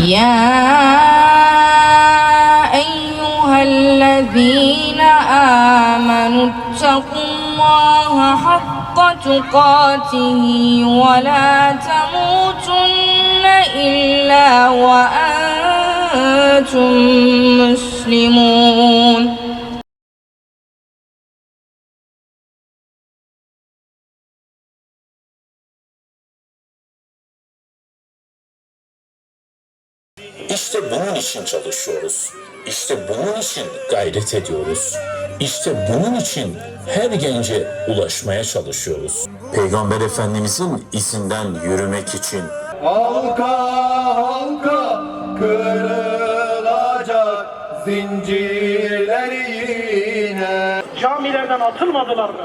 يا أيها الذين آمنوا اتقوا الله حق تقاته ولا تموتن إلا وأنتم مسلمون. İşte bunun için çalışıyoruz. İşte bunun için gayret ediyoruz. İşte bunun için her gence ulaşmaya çalışıyoruz. Peygamber Efendimizin izinden yürümek için. Halka halka kırılacak zincirler yine. Camilerden atılmadılar mı?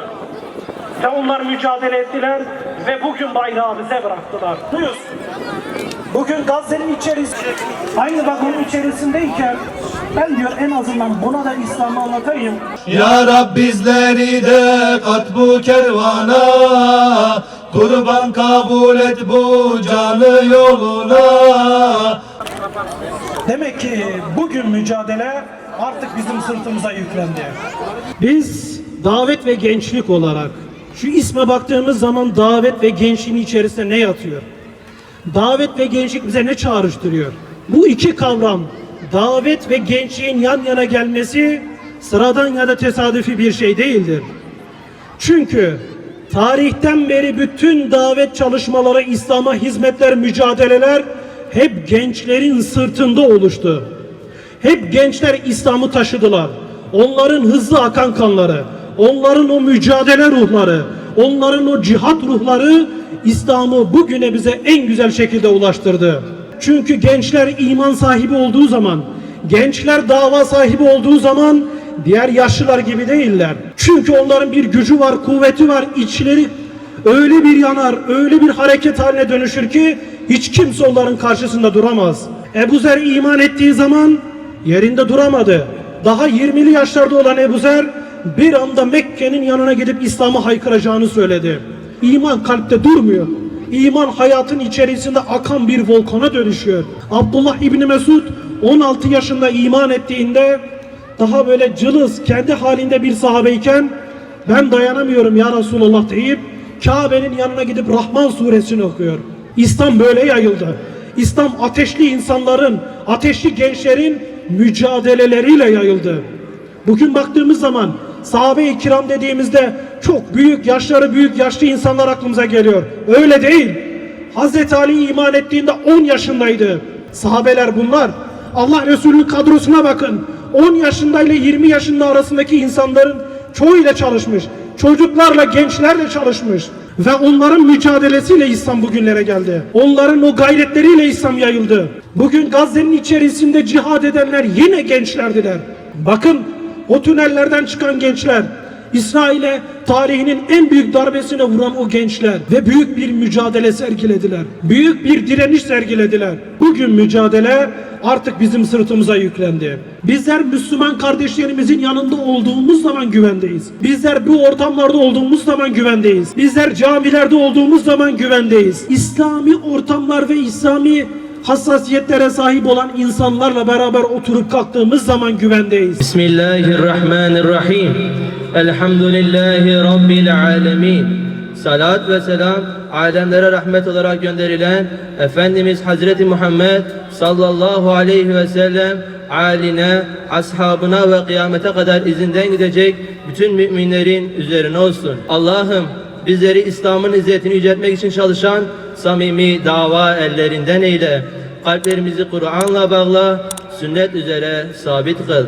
Ve onlar mücadele ettiler ve bugün bayrağı bize bıraktılar. Duyuyorsun. Bugün Gazze'nin içerisinde, aynı vagonun içerisindeyken ben diyor en azından buna da İslam'ı anlatayım. Ya Rab bizleri de kat bu kervana, kurban kabul et bu canı yoluna. Demek ki bugün mücadele artık bizim sırtımıza yüklendi. Biz davet ve gençlik olarak şu isme baktığımız zaman davet ve gençliğin içerisinde ne yatıyor? Davet ve gençlik bize ne çağrıştırıyor? Bu iki kavram, davet ve gençliğin yan yana gelmesi sıradan ya da tesadüfi bir şey değildir. Çünkü tarihten beri bütün davet çalışmaları, İslam'a hizmetler, mücadeleler hep gençlerin sırtında oluştu. Hep gençler İslam'ı taşıdılar. Onların hızlı akan kanları, onların o mücadele ruhları, onların o cihat ruhları İslam'ı bugüne bize en güzel şekilde ulaştırdı. Çünkü gençler iman sahibi olduğu zaman, gençler dava sahibi olduğu zaman diğer yaşlılar gibi değiller. Çünkü onların bir gücü var, kuvveti var, içleri öyle bir yanar, öyle bir hareket haline dönüşür ki hiç kimse onların karşısında duramaz. Ebu Zer iman ettiği zaman yerinde duramadı. Daha 20'li yaşlarda olan Ebu Zer bir anda Mekke'nin yanına gidip İslam'ı haykıracağını söyledi. İman kalpte durmuyor. İman hayatın içerisinde akan bir volkana dönüşüyor. Abdullah İbni Mesud 16 yaşında iman ettiğinde daha böyle cılız, kendi halinde bir sahabeyken ben dayanamıyorum ya Resulullah deyip Kabe'nin yanına gidip Rahman suresini okuyor. İslam böyle yayıldı. İslam ateşli insanların, ateşli gençlerin mücadeleleriyle yayıldı. Bugün baktığımız zaman sahabe-i kiram dediğimizde çok büyük, yaşları büyük, yaşlı insanlar aklımıza geliyor. Öyle değil. Hazreti Ali iman ettiğinde 10 yaşındaydı. Sahabeler bunlar. Allah Resulü'nün kadrosuna bakın. 10 yaşındayla 20 yaşında arasındaki insanların çoğuyla çalışmış. Çocuklarla, gençlerle çalışmış. Ve onların mücadelesiyle İslam bugünlere geldi. Onların o gayretleriyle İslam yayıldı. Bugün Gazze'nin içerisinde cihad edenler yine gençlerdiler. Bakın o tünellerden çıkan gençler, İsrail'e tarihinin en büyük darbesine vuran o gençler ve büyük bir mücadele sergilediler. Büyük bir direniş sergilediler. Bugün mücadele artık bizim sırtımıza yüklendi. Bizler Müslüman kardeşlerimizin yanında olduğumuz zaman güvendeyiz. Bizler bu ortamlarda olduğumuz zaman güvendeyiz. Bizler camilerde olduğumuz zaman güvendeyiz. İslami ortamlar ve İslami hassasiyetlere sahip olan insanlarla beraber oturup kalktığımız zaman güvendeyiz. Bismillahirrahmanirrahim. Elhamdülillahi Rabbil alemin. Salat ve selam alemlere rahmet olarak gönderilen Efendimiz Hazreti Muhammed sallallahu aleyhi ve sellem aline, ashabına ve kıyamete kadar izinden gidecek bütün müminlerin üzerine olsun. Allah'ım bizleri İslam'ın izzetini yüceltmek için çalışan samimi dava ellerinden eyle. Kalplerimizi Kur'an'la bağla, sünnet üzere sabit kıl.